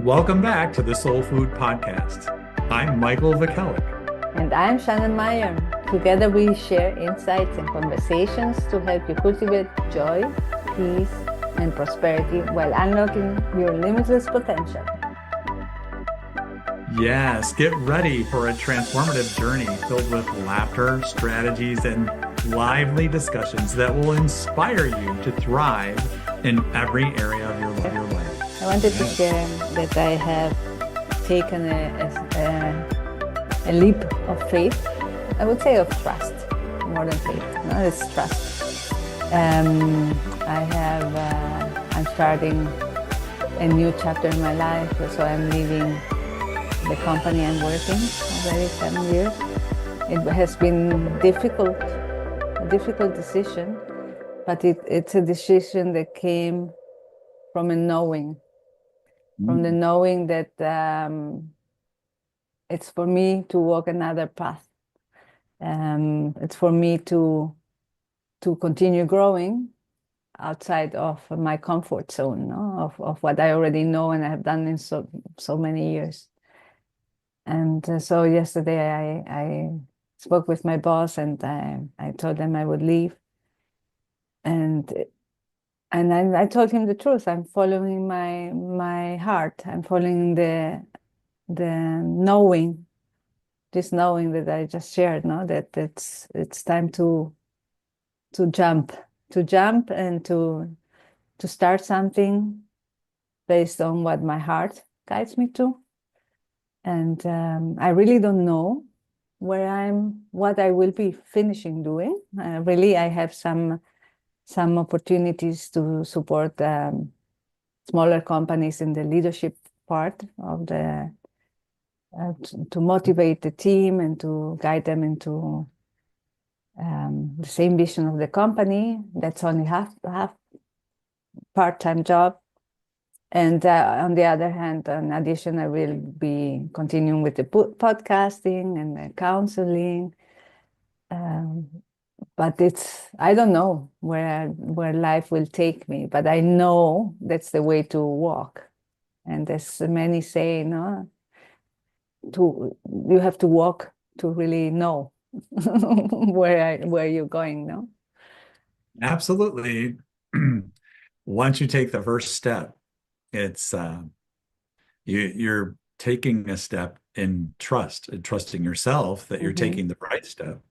Welcome back to the Soul Food Podcast. I'm Michael Vikelik. And I'm Shannon Meyer. Together we share insights and conversations to help you cultivate joy, peace, and prosperity while unlocking your limitless potential. Yes, get ready for a transformative journey filled with laughter, strategies, and lively discussions that will inspire you to thrive in every area of your life. I wanted to share that I have taken a leap of faith. I would say of trust, more than faith. No, it's trust. I'm starting a new chapter in my life. So I'm leaving the company I'm working already 7 years. It has been a difficult decision, but it's a decision that came from a knowing. From the knowing that it's for me to walk another path. It's for me to continue growing outside of my comfort zone, no? of what I already know and I have done in so many years. And so yesterday I spoke with my boss and I told them I would leave. And I told him the truth. I'm following my heart. I'm following the knowing, this knowing that I just shared. No, that it's time to jump and to start something based on what my heart guides me to. And I really don't know what I will be finishing doing. Really, I have some opportunities to support smaller companies in the leadership part of to motivate the team and to guide them into the same vision of the company. That's only half part-time job. And on the other hand, in addition, I will be continuing with the podcasting and the counseling. But I don't know where life will take me, but I know that's the way to walk. And as many say, no, you have to walk to really know where you're going, no? Absolutely. Once you take the first step, it's you're taking a step in trust and trusting yourself that you're taking the right step.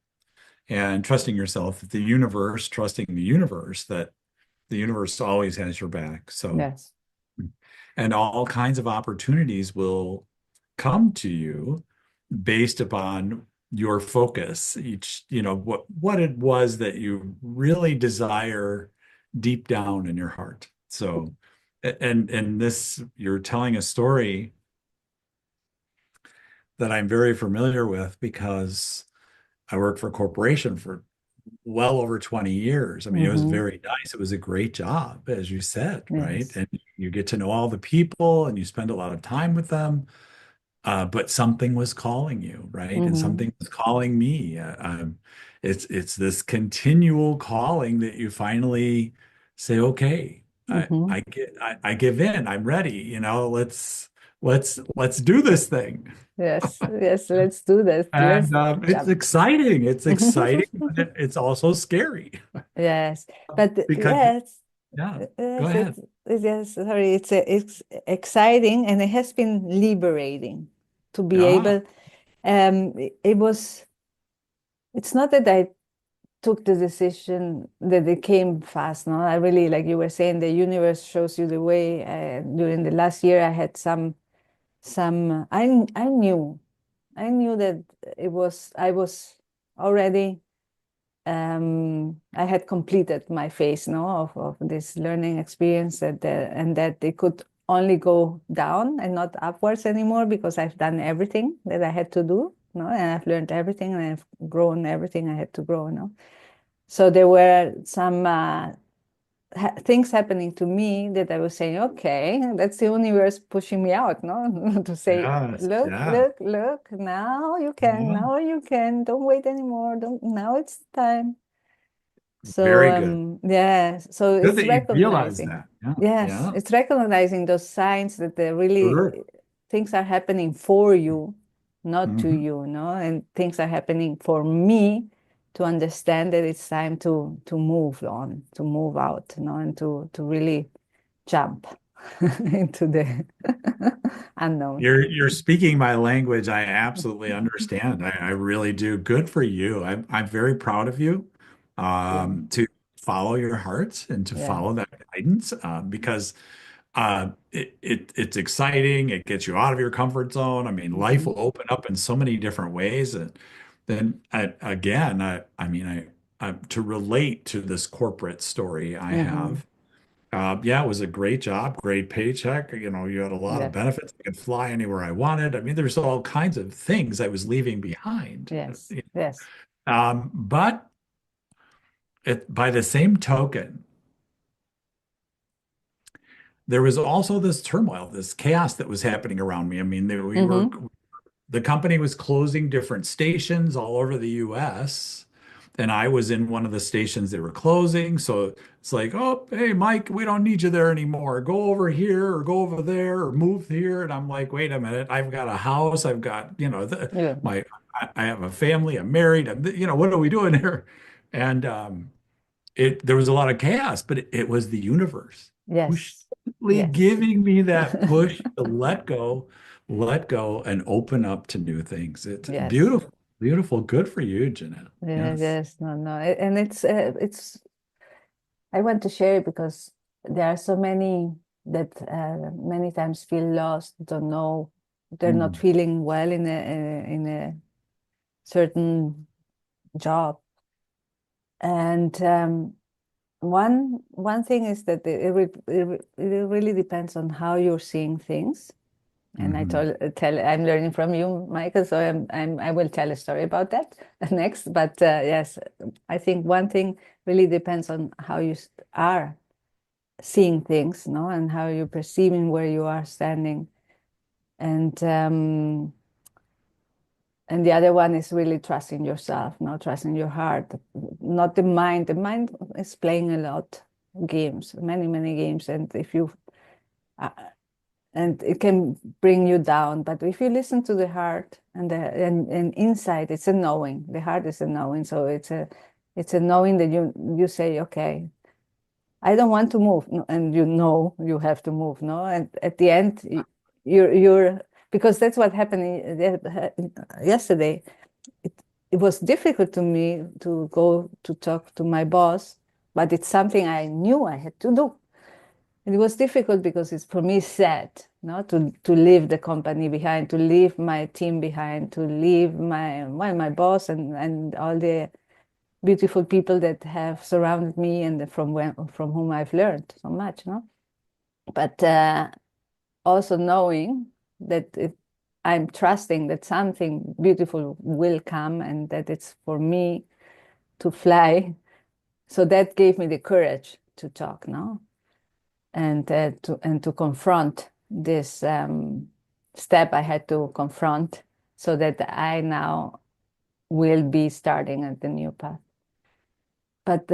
And trusting yourself, trusting the universe that the universe always has your back. So, Yes. and all kinds of opportunities will come to you based upon your focus. What it was that you really desire deep down in your heart. So, and this, you're telling a story that I'm very familiar with because I worked for a corporation for well over 20 years. I mean, it was very nice. It was a great job, as you said, right? Yes. And you get to know all the people and you spend a lot of time with them. But something was calling you, right? And something was calling me. It's this continual calling that you finally say, okay, I give in. I'm ready. Let's do this thing. Yes, let's do this. Let's And it's jump. exciting. It's exciting, but it's also scary Yes, but because, yes, yeah, go yes, ahead. yes, sorry, it's exciting and it has been liberating to be Yeah. able, it's not that I took the decision that it came fast, no? I really, like you were saying, the universe shows you the way. During the last year, I had I knew that I was already, I had completed my phase, no, of this learning experience and that it could only go down and not upwards anymore because I've done everything that I had to do, no, and I've learned everything and I've grown everything I had to grow, no. So there were some things happening to me that I was saying, okay, that's the universe pushing me out, no? To say, Yes. look, Yeah. look, look, now you can, Yeah. don't wait anymore, now it's time. So Very good. yeah, so Good it's that you realize recognizing. that. Yeah. Yes, Yeah. it's recognizing those signs that they really Sure. things are happening for you, not to Hmm. you, no? And things are happening for me to understand that it's time to move on, to move out, and to really jump into the unknown. You're speaking my language. I absolutely understand. I really do. Good for you. I'm very proud of you Yeah. to follow your heart and to Yeah. follow that guidance because it's exciting. It gets you out of your comfort zone. I mean, life Hmm. will open up in so many different ways. And then again, to relate to this corporate story I Hmm. have. Yeah, it was a great job, great paycheck. You had a lot of Yes. benefits. I could fly anywhere I wanted. I mean, there's all kinds of things I was leaving behind. Yes. Yes. But by the same token, there was also this turmoil, this chaos that was happening around me. I mean, Hmm. the company was closing different stations all over the US, and I was in one of the stations they were closing. So it's like, oh, hey, Mike, we don't need you there anymore. Go over here or go over there or move here. And I'm like, wait a minute, I've got a house. I've got, Yeah. I have a family. I'm married. What are we doing here? And there was a lot of chaos, but it was the universe Yes. pushly Yes. giving me that push to let go and open up to new things. It's Yes. beautiful, beautiful. Good for you, Jeanette. Yes. Yes. Yes. No. No. And it's. I want to share it because there are so many that many times feel lost, don't know, they're not Mm, feeling well in a certain job, and one thing is that it really depends on how you're seeing things. And mhm. I'm learning from you, Michael. So I will tell a story about that next. But yes, I think one thing really depends on how you are seeing things, no, and how you're perceiving where you are standing, and and the other one is really trusting yourself, no, trusting your heart, not the mind. The mind is playing a lot games, many games, and if you uh, and it can bring you down. But if you listen to the heart and inside, it's a knowing. The heart is a knowing, so it's a knowing that you say, okay, I don't want to move, and you know you have to move, no? And at the end, you're because that's what happened yesterday. It it was difficult to me to go to talk to my boss, but it's something I knew I had to do. And it was difficult because it's for me sad, no, to leave the company behind, to leave my team behind, to leave my boss and all the beautiful people that have surrounded me and from whom I've learned so much, no? But also knowing that I'm trusting that something beautiful will come and that it's for me to fly. So that gave me the courage to talk, no? And to confront this step I had to confront so that I now will be starting at the new path. But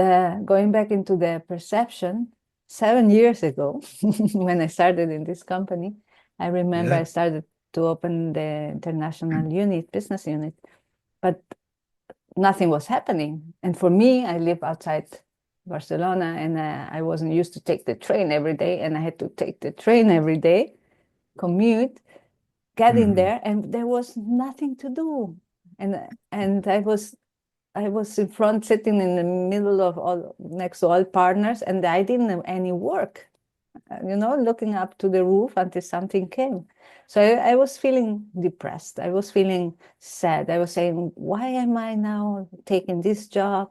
going back into the perception, 7 years ago, when I started in this company, I remember I Yeah. started to open the international unit, business unit, but nothing was happening. And for me, I live outside Barcelona, and I wasn't used to take the train every day, and I had to take the train every day, commute, get in Mhm. there, and there was nothing to do. And I was in front, sitting in the middle of all, next to all partners, and I didn't have any work, looking up to the roof until something came. So I was feeling depressed. I was feeling sad. I was saying, why am I now taking this job?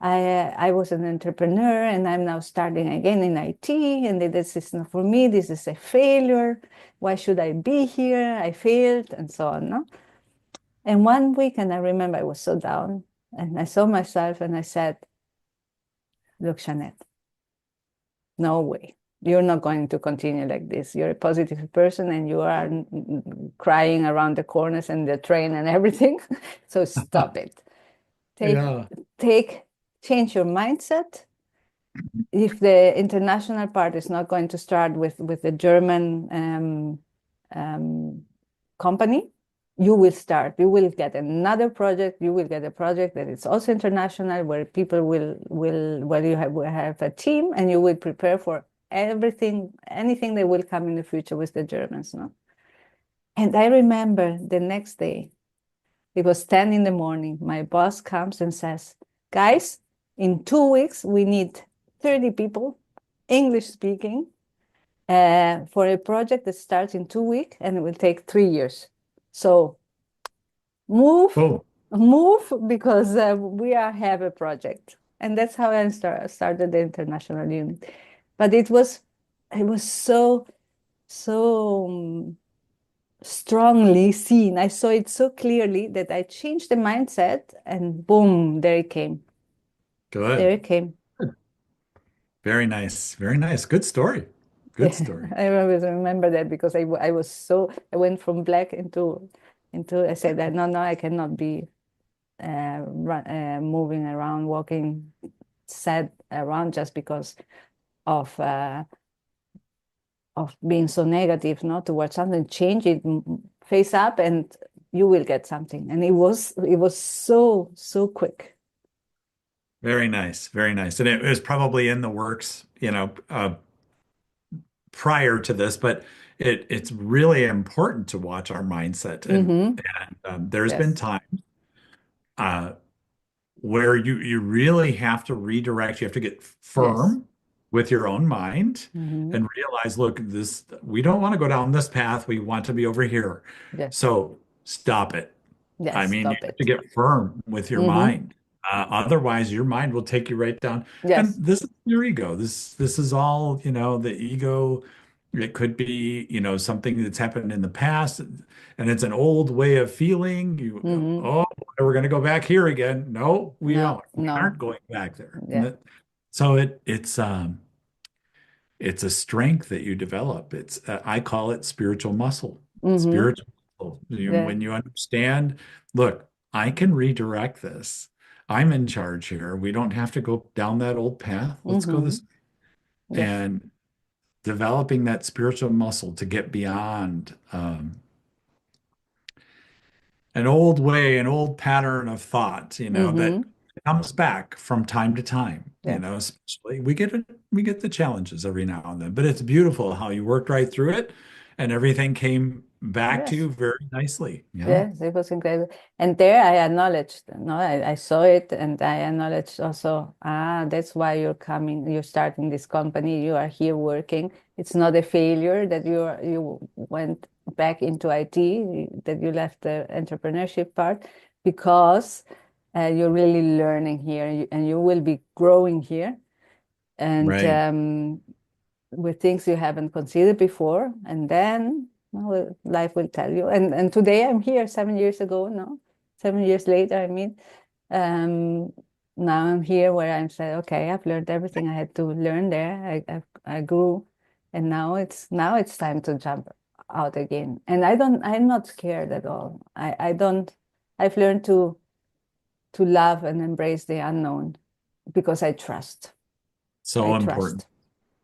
I was an entrepreneur and I'm now starting again in IT, and this is not for me. This is a failure. Why should I be here? I failed, and so on. No? And one weekend, I remember I was so down, and I saw myself and I said, look, Jeanette, no way. You're not going to continue like this. You're a positive person and you are crying around the corners and the train and everything. So stop it. Take Yeah. take change your mindset. If the international part is not going to start with the German company, you will start. You will get another project. You will get a project that is also international, where people will where you will have a team, and you will prepare for everything, anything that will come in the future with the Germans, no? And I remember the next day, it was 10 in the morning. My boss comes and says, guys, in 2 weeks, we need 30 people, English speaking, for a project that starts in 2 weeks and it will take 3 years. So move, Oh, move, because we have a project. And that's how I started the international unit. But it was so strongly seen. I saw it so clearly that I changed the mindset, and boom, there it came. There good. it came. Very nice. Very nice. Good story. Good Yeah, story. I always remember that, because I was so, I went from black into I said that no, I cannot be moving around, walking sad around just because of uh, of being so negative, not towards something. Change it, face up, and you will get something. And it was so quick. Very nice. Very nice. And it was probably in the works, prior to this, but it's really important to watch our mindset. Mm-hmm. And there's been Yes. time uh, where you really have to redirect. You have to get Yes. firm with your own mind Mm-hmm. and realize, look, this we don't want to go down this path. We want to be over here. Yes. So stop it. I Yes. mean, you Stop have to it. get firm with your Mm-hmm. mind. Otherwise, your mind will take you right down. And Yes. this is your ego. This is all, the ego. It could be, something that's happened in the past, and it's an old way of feeling. Mm-hmm. Oh, we're going to go back here again. No, we No, don't. We no. aren't going back there. Yeah. So it's a strength that you develop. I call it spiritual muscle. Mm-hmm. Spiritual muscle. Yeah. When you understand, look, I can redirect this. I'm in charge here. We don't have to go down that old path. Let's go Mm-hmm. this Yes. and developing that spiritual muscle to get beyond an old way, an old pattern of thought, that Mm-hmm. comes back from time to time. Yeah. Especially we get the challenges every now and then, but it's beautiful how you worked right through it and everything came back to Yes. you very nicely. Yeah. Yes, it was incredible. And there I acknowledged, no, I saw it, and I acknowledged also, that's why you're starting this company, you are here working. It's not a failure that you went back into IT, that you left the entrepreneurship part, because you're really learning here, and you will be growing here. And Right. with things you haven't considered before, and then, well, life will tell you. And today I'm here, 7 years ago, no, 7 years later, I mean, um, now I'm here where I'm saying, okay, I've learned everything I had to learn there. I grew, and now it's time to jump out again. And I'm not scared at all. I don't. I've learned to love and embrace the unknown, because I trust. I So important. trust.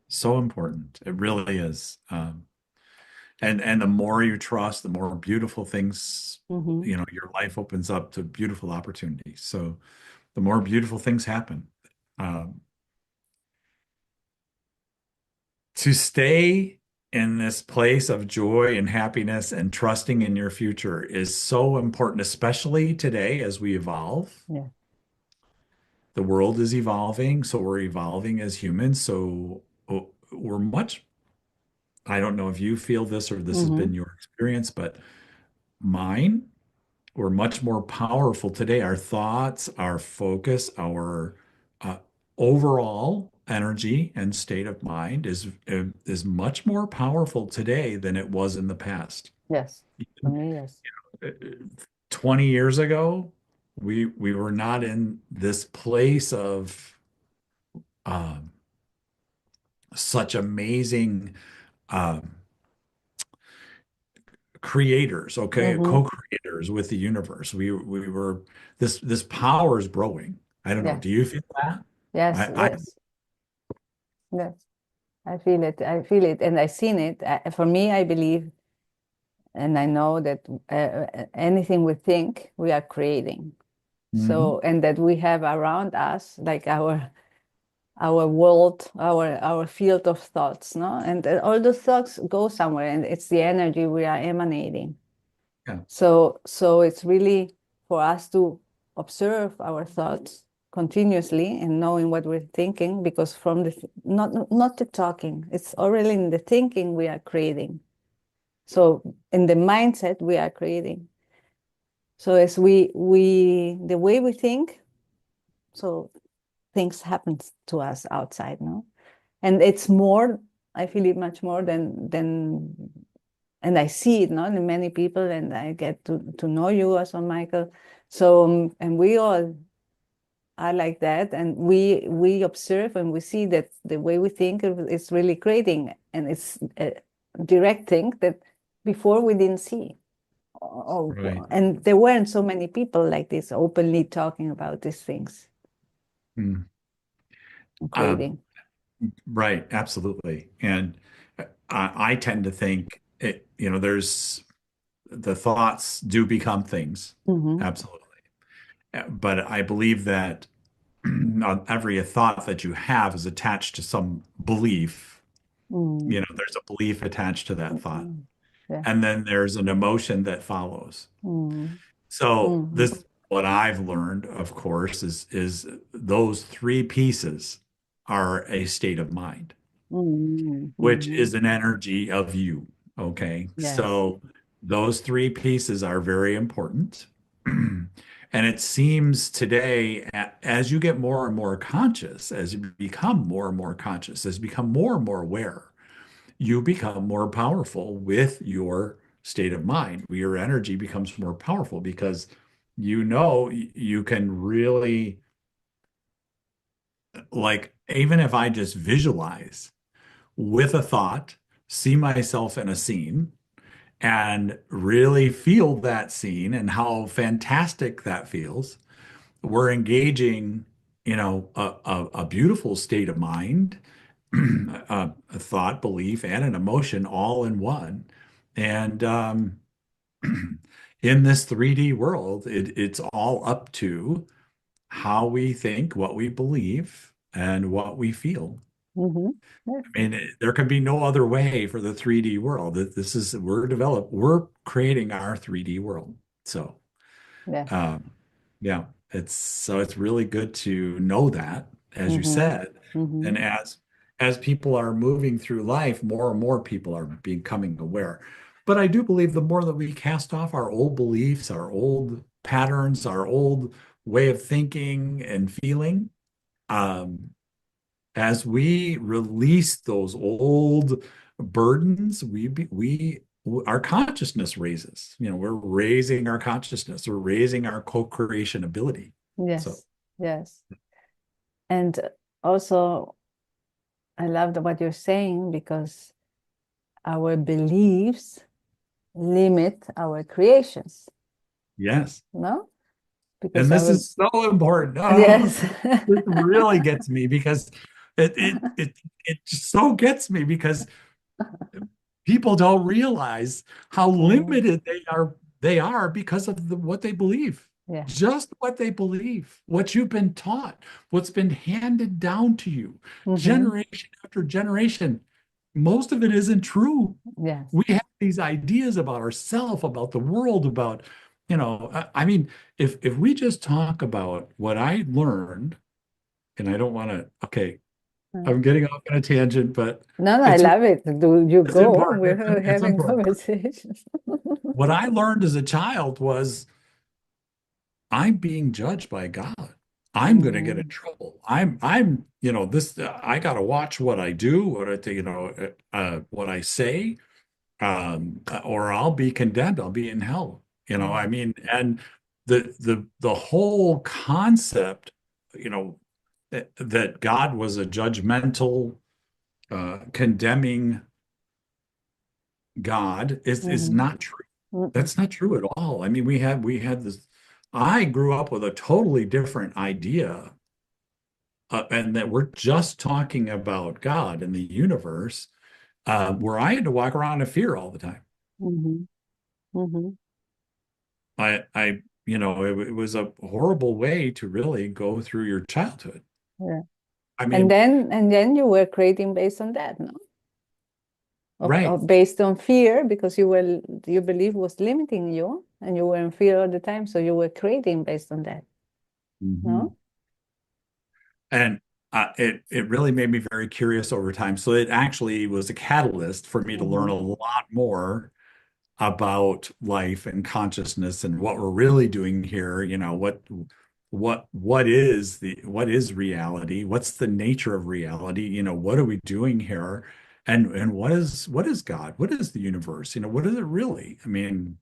So important. It really is. And the more you trust, the more beautiful things, Mm-hmm. your life opens up to beautiful opportunities. So the more beautiful things happen. Um, to stay in this place of joy and happiness and trusting in your future is so important, especially today as we evolve. Yeah. The world is evolving, so we're evolving as humans. So we're much, I don't know if you feel this or this has Mm-hmm. been your experience, but mine, we're much more powerful today. Our thoughts, our focus, our uh, overall energy and state of mind is much more powerful today than it was in the past. Yes. For me, yes. Uh, 20 years ago, we were not in this place of um, such amazing um, creators, okay, Mm-hmm. co-creators with the universe. We were this power is growing. I don't know. Yeah. Do you feel that? Yes. I Yes. Yes. I feel it. I feel it, and I've seen it. For me, I believe, and I know that anything we think, we are creating. Mhm. So, and that we have around us, like our world, our field of thoughts, no? And all those thoughts go somewhere, and it's the energy we are emanating. Yeah. So it's really for us to observe our thoughts continuously and knowing what we're thinking, because from the not the talking, it's already in the thinking we are creating. So in the mindset we are creating. So as we the way we think, so things happen to us outside, no? And it's more, I feel it much more than and I see it, no, in many people, and I get to know you also, Michael. So and we all are like that, and we observe and we see that the way we think is really creating, and it's a direct thing that before we didn't see. Right. And there weren't so many people like this openly talking about these things Mm. and Uh, creating. right. Absolutely. And I tend to think there's the thoughts do become things. Mm-hmm. Absolutely. But I believe that not every thought that you have is attached to some belief. Mm-hmm. There's a belief attached to that thought. Mm-hmm. Yeah. And then there's an emotion that follows. Mm-hmm. So Mm-hmm. this, what I've learned, of course, is those three pieces are a state of mind, which Mm-hmm. is an energy of you. Okay. Yes. So those three pieces are very important. And it seems today, as you get more and more conscious, as you become more and more conscious, as you become more and more aware, you become more powerful with your state of mind. Your energy becomes more powerful because you can really, like, even if I just visualize with a thought, see myself in a scene and really feel that scene and how fantastic that feels, we're engaging, a beautiful state of mind, a thought, belief, and an emotion all in one. And in this 3D world, it's all up to how we think, what we believe, and what we feel. Mm-hmm. Yes. I mean, there can be no other way for the 3D world. We're creating our 3D world. So, Yes. um, yeah, it's really good to know that, as you Mm-hmm. said, Mm-hmm. and as people are moving through life, more and more people are becoming aware. But I do believe the more that we cast off our old beliefs, our old patterns, our old way of thinking and feeling, um, as we release those old burdens, our consciousness raises. We're raising our consciousness, we're raising our co-creation ability. So Yes. Yes. And also, I love what you're saying, because our beliefs limit our creations, yes, no? Because and this our, is so important. Oh, yes. this really gets me because it just so gets me because people don't realize how Mm, limited they are because of what they believe. yeah. Just what they believe, what you've been taught, what's been handed down to you Mm-hmm. generation after generation. Most of it isn't true. Yes. We have these ideas about ourselves, about the world, about, I mean, if we just talk about what I learned, and I don't want to, okay, Mm. I'm getting off on a tangent, but No, no, I it's love it. Do you it's go? important. We're It's having important. conversations. What I learned as a child was I'm being judged by God. I'm going to get in Mm, trouble. This, I got to watch what I do, what I say, or I'll be condemned. I'll be in hell. I yes. mean, and the whole concept, that God was a judgmental, condemning God is Mm-hmm. not true. Mm-mm. That's not true at all. I mean, we had this. I grew up with a totally different idea, and that we're just talking about God and the universe, where I had to walk around in fear all the time. Hmm. Hmm. It was a horrible way to really go through your childhood. Yeah. I And mean, then you were creating based on that, no? right. Of based on fear, because you believe was limiting you, and you were in fear all the time, so you were creating based on that, Mhm. no? And it really made me very curious over time. So it actually was a catalyst for me to learn Hmm. a lot more about life and consciousness and what we're really doing here. What is reality? What's the nature of reality? What are we doing here? And what is God? What is the universe? What is it really? I mean,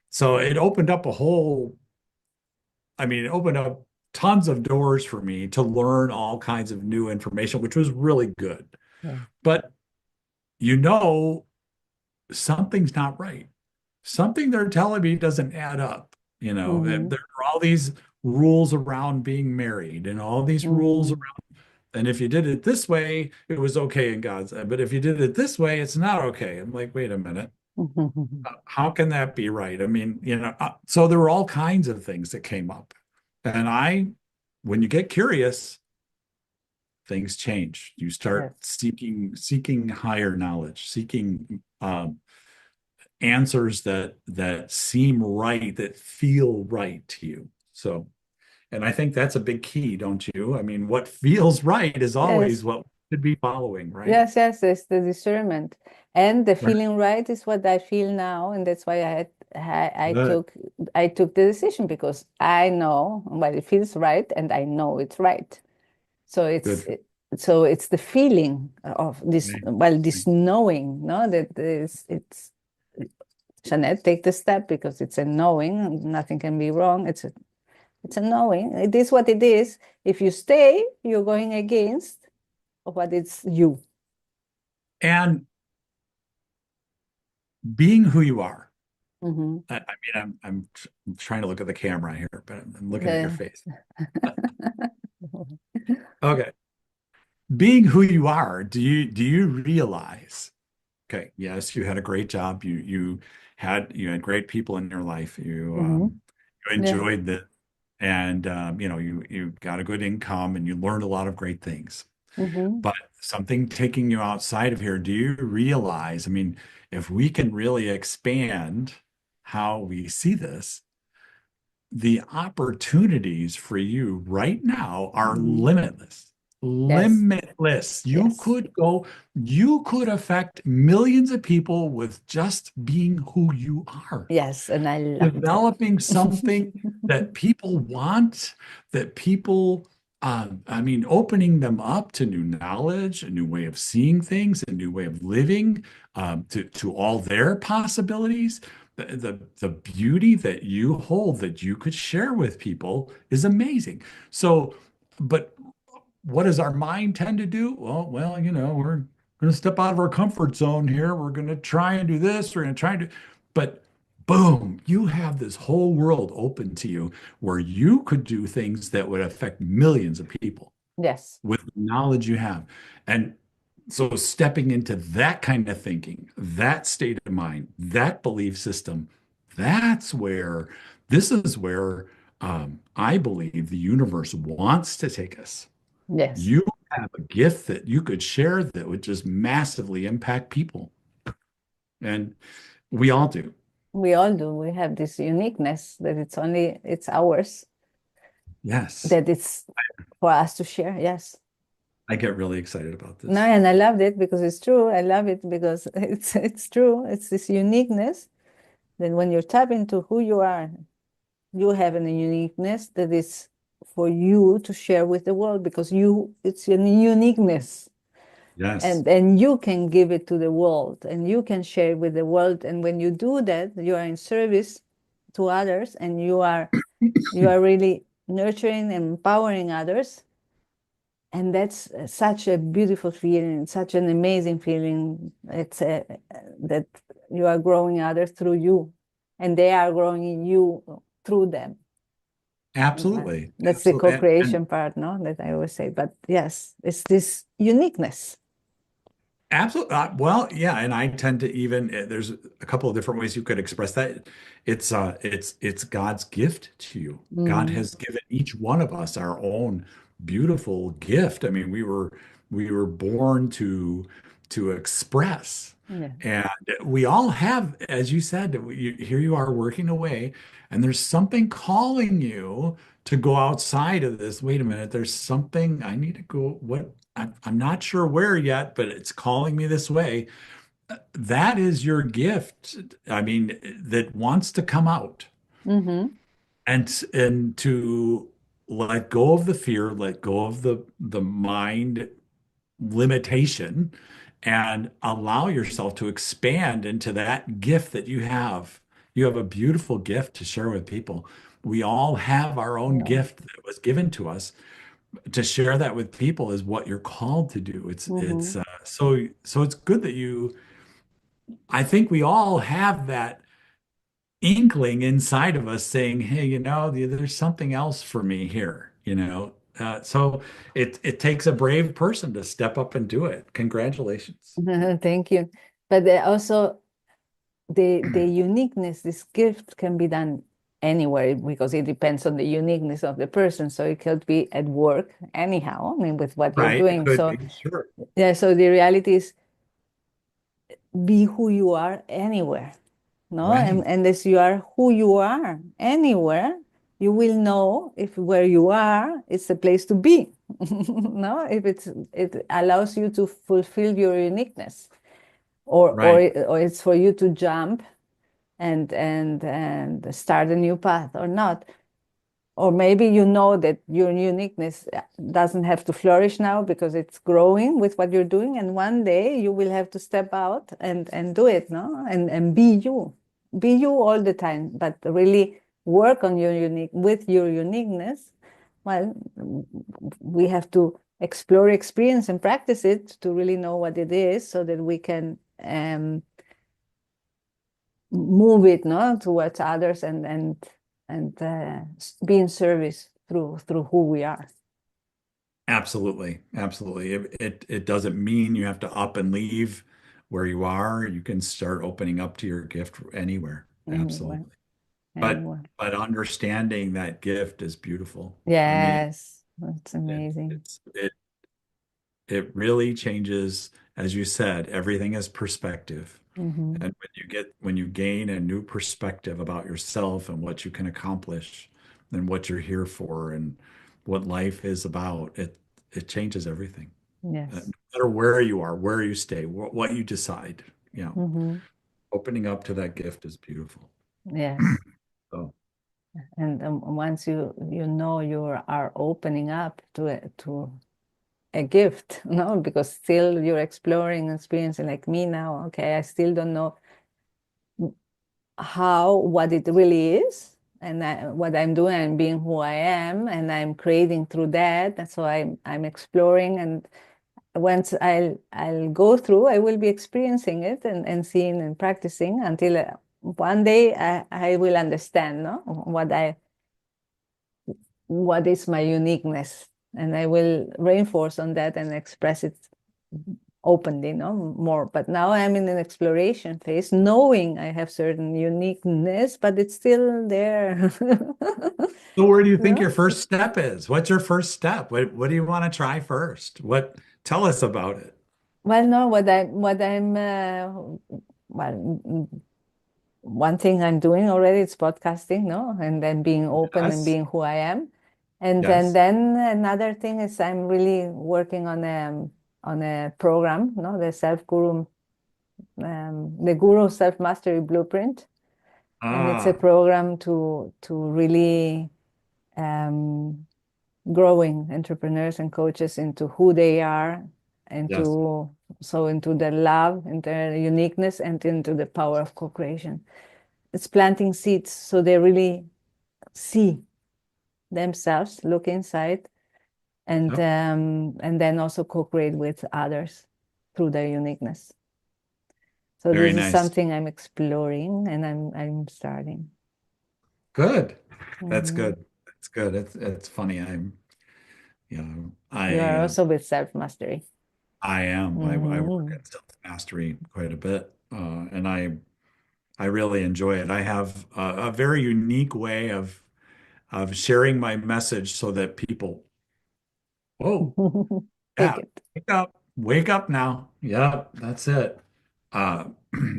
so it opened up it opened up tons of doors for me to learn all kinds of new information, which was really good. Yeah. But you know, something's not right. Something they're telling me doesn't add up. Hmm. There are all these rules around being married and all these rules Hmm. around, and if you did it this way, it was okay in God's eye. But if you did it this way, it's not okay. I'm like, wait a minute. How can that be right? I mean, so there were all kinds of things that came up. And when you get curious, things change. You start Yes. seeking higher knowledge, seeking answers that seem right, that feel right to you. So, and I think that's a big key, don't you? I mean, what feels right is always Yes. what we should be following, right? Yes, yes, it's the discernment. And the Right. feeling right is what I feel now, and that's why I Good. took the decision, because I know, well, it feels right and I know it's right. So Good. it's the feeling of this, Right. well, this knowing, no, that is it's Jeanette, take the step, because it's a knowing, nothing can be wrong. It's a knowing. It is what it is. If you stay, you're going against what it's you. And being who you are. Hmm. I mean, I'm trying to look at the camera here, but I'm looking at your Yeah. face. Okay. Being who you are, do you realize, okay, yes, you had a great job. You had great people in your life. You Hmm. you Yeah. enjoyed the and you got a good income and you learned a lot of great things. Hmm. But something taking you outside of here, do you realize, I mean, if we can really expand how we see this, the opportunities for you right now are Hmm. limitless. Yes. Limitless. Yes. You could affect millions of people with just being who you are, Yes. And I love that. developing something that people want, that people, I mean, opening them up to new knowledge, a new way of seeing things, a new way of living, to all their possibilities. The beauty that you hold that you could share with people is amazing. So, but what does our mind tend to do? Well, we're going to step out of our comfort zone here. We're going to try and do this. We're going to try and do, but boom, you have this whole world open to you where you could do things that would affect millions of people Yes. with the knowledge you have. And so stepping into that kind of thinking, that state of mind, that belief system, that's where this is where I believe the universe wants to take us. Yes. You have a gift that you could share that would just massively impact people. And we all do. We all do. We have this uniqueness that it's ours, Yes. that it's for us to share. Yes. I get really excited about No, this. and I loved it because it's true. I love it because it's true. It's this uniqueness that when you tap into who you are, you have a uniqueness that is for you to share with the world, because it's a uniqueness. Yes. And you can give it to the world, and you can share it with the world. And when you do that, you are in service to others, and you are really nurturing and empowering others. And that's such a beautiful feeling, such an amazing feeling. It's that you are growing others through you, and they are growing in you through them. Absolutely. That's the Absolutely. co-creation part, no? That I always say. But yes, it's this uniqueness. Absolutely. Well, yeah, and I tend to even there's a couple of different ways you could express that. It's God's gift to you. God Mm, has given each one of us our own beautiful gift. I mean, we were born to express. yeah. And we all have, as you said, here you are working away, and there's something calling you to go outside of this. Wait a minute, there's something I need to go. What? I'm not sure where yet, but it's calling me this way. That is your gift. I mean, that wants to come out Mm-hmm. and to let go of the fear, let go of the mind limitation, and allow yourself to expand into that gift that you have. You have a beautiful gift to share with people. We all have our own Yeah. gift that was given to us. To share that with people is what you're called to do. It's Mm-hmm. so it's good that you. I think we all have that inkling inside of us saying, "Hey, there's something else for me here." So it takes a brave person to step up and do it. Congratulations. Thank you. But also the uniqueness, this gift can be done anywhere because it depends on the uniqueness of the person. So it could be at work anyhow, I mean, with what you're Right? It doing. could So be, sure. yeah, so the reality is be who you are anywhere, no? Right. And as you are who you are anywhere, you will know if where you are it's a place to be. No, if it allows you to fulfill your uniqueness, Right. or it's for you to jump and start a new path or not. Or maybe you know that your uniqueness doesn't have to flourish now because it's growing with what you're doing, and one day you will have to step out and do it, no? And be you all the time, but really work on your unique with your uniqueness. Well, we have to explore, experience, and practice it to really know what it is, so that we can move it, no, towards others and be in service through who we are. Absolutely. Absolutely. It doesn't mean you have to up and leave where you are. You can start opening up to your gift anywhere. Anywhere, Absolutely. But anywhere. but understanding that gift is beautiful. I mean, Yes, it's it amazing. it's it really changes, as you said, everything is perspective. Hmm. And when you gain a new perspective about yourself and what you can accomplish and what you're here for and what life is about, it changes everything. No Yes. matter where you are, where you stay, what you decide, Hmm. opening up to that gift is beautiful. Yes. So, And once you know you are opening up to a gift, no, because still you're exploring, experiencing, like me now. Okay, I still don't know what it really is, and what I'm doing. I'm being who I am, and I'm creating through that. And so I'm exploring, and once I'll go through, I will be experiencing it and seeing and practicing until one day I will understand, no, what is my uniqueness, and I will reinforce on that and express it openly, no more. But now I'm in an exploration phase, knowing I have certain uniqueness, but it's still there. so where do you think No? your first step is? What's your first step? What do you want to try first? Tell us about it. Well, no, well, one thing I'm doing already is podcasting, no, and then being open and Yes. being who I am, and Yes. then another thing is I'm really working on a program, no, the Guru Self Mastery Blueprint, and it's a Ah, program to really um, growing entrepreneurs and coaches into who they are, yes. into their love, into their uniqueness, and into the power of co-creation. It's planting seeds so they really see themselves, look inside, Yep. and then also co-create with others through their uniqueness. So Very this is nice. something I'm exploring, and I'm starting. Good. That's Mhm. good. That's it's good. It's funny. You know, You are also with self-mastery. I am. I work Hmm. at self-mastery quite a bit, and I really enjoy it. I have a very unique way of sharing my message so that people, whoa, Take yeah, it. wake up now. Yep, that's it. Uh,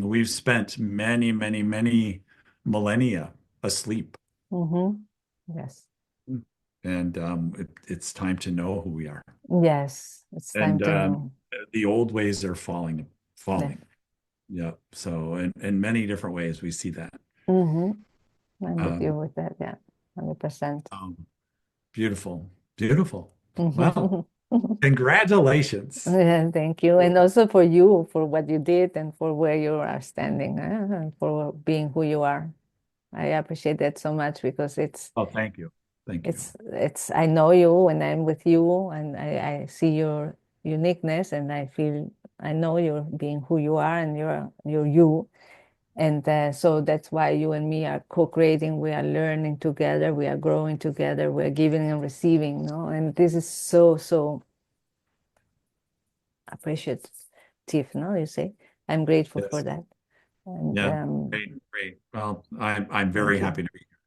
we've spent many, many, many millennia asleep, Hmm. Yes. and it's time to know who we are. Yes. It's time And to know. the old ways are Yeah. falling. Yeah. So in many different ways, we see that. Hmm. I'm with you Um, with that. Yeah. 100%. um, beautiful, beautiful. Well, congratulations. Yeah, thank you. And also for you, for what you did and for where you are standing, and for being who you are. I appreciate that so much because Oh, thank you. Thank you. I know you when I'm with you and I see your uniqueness and I feel I know you're being who you are and you're you. And so that's why you and me are co-creating. We are learning together. We are growing together. We're giving and receiving, no? And this is so, so appreciative, no? You say, I'm grateful for Yes. that. And Yeah. Great. Great. Well, I'm very thank happy you. to be here.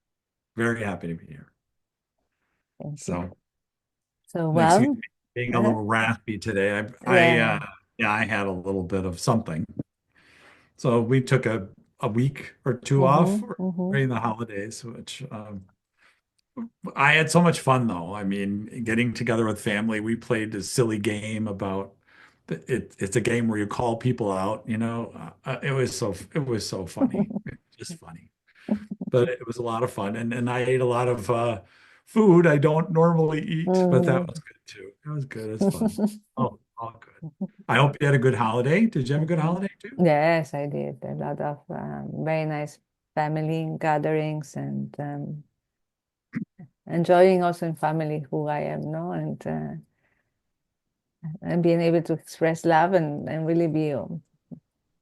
Very happy to be here. Thank you. So, So, excuse well, me, being a uh, little raspy today. yeah. Yeah, I had a little bit of something. So we took a week or two off Mm-hmm, mm-hmm, during the holidays, which I had so much fun though. I mean, getting together with family, we played a silly game about it's a game where you call people out, you know. It was so funny. Just funny. But it was a lot of fun and I ate a lot of food I don't normally eat, but that was good too. It was good. It's fun. Oh, all good. I hope you had a good holiday. Did you have a good mm-hmm. holiday too? Yes, I did. A lot of very nice family gatherings and enjoying also in family who I am, no, and being able to express love and really be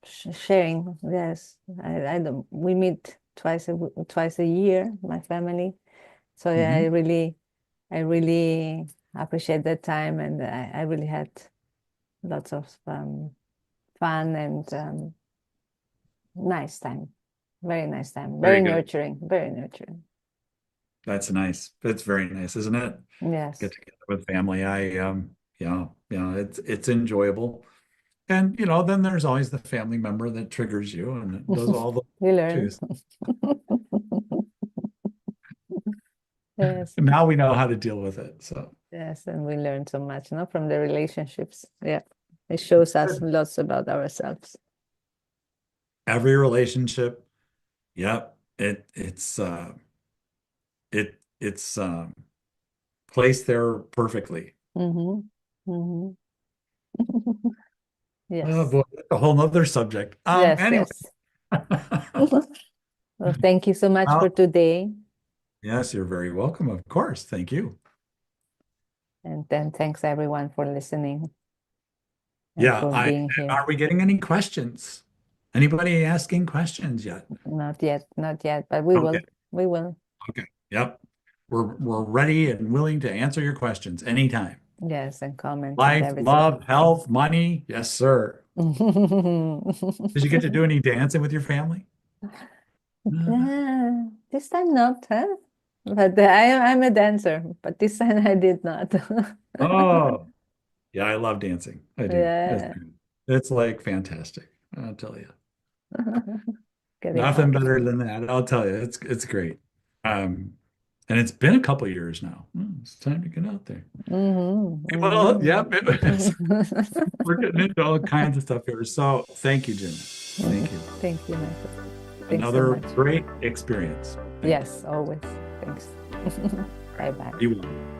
sharing. Yes, I don't. We meet twice a year, my family. So yeah, Hmm. I really appreciate that time, and I really had lots of fun and nice time. Very nice time. Very Very good. nurturing. Very nurturing. That's nice. It's very nice, isn't it? Get Yes. together with family. Yeah, yeah, it's enjoyable. And then there's always the family member that triggers you and it does all the We too. learn. Yes. And now we know how to deal with it. So Yes, and we learn so much, no, from the relationships. Yeah. It shows us good. lots about ourselves. Every relationship, yep, it's placed there perfectly. Mm-hmm. Mm-hmm. Oh Yes. boy, that's a whole nother subject. Yes, Anyway. yes. Well, thank you so much for Well, today. yes, you're very welcome, of course. Thank you. And then thanks everyone for listening and Yeah, for I being here. are we getting any questions? Anybody asking questions yet? Not yet, not yet, but we Okay. will. We will. Okay. Yep. We're ready and willing to answer your questions anytime. Yes, and comments and Life, everything. love, health, money. Yes, sir. Did you get to do any dancing with your family? This time not, huh? But I'm a dancer, but this time I did not. Oh, yeah, I love dancing. I do. It's Yeah. good. It's like fantastic. I'll tell you. Getting Nothing hot. better than that. I'll tell you. It's great. Um, and it's been a couple years now. It's time to get out there. Well, Mm-hmm, yep, we're getting into all kinds of stuff here. So thank you, Jim. Thank you. Thank you, Michael. Thanks so Another much. great experience. Thank you. Yes, always. Thanks. Bye bye. Be well.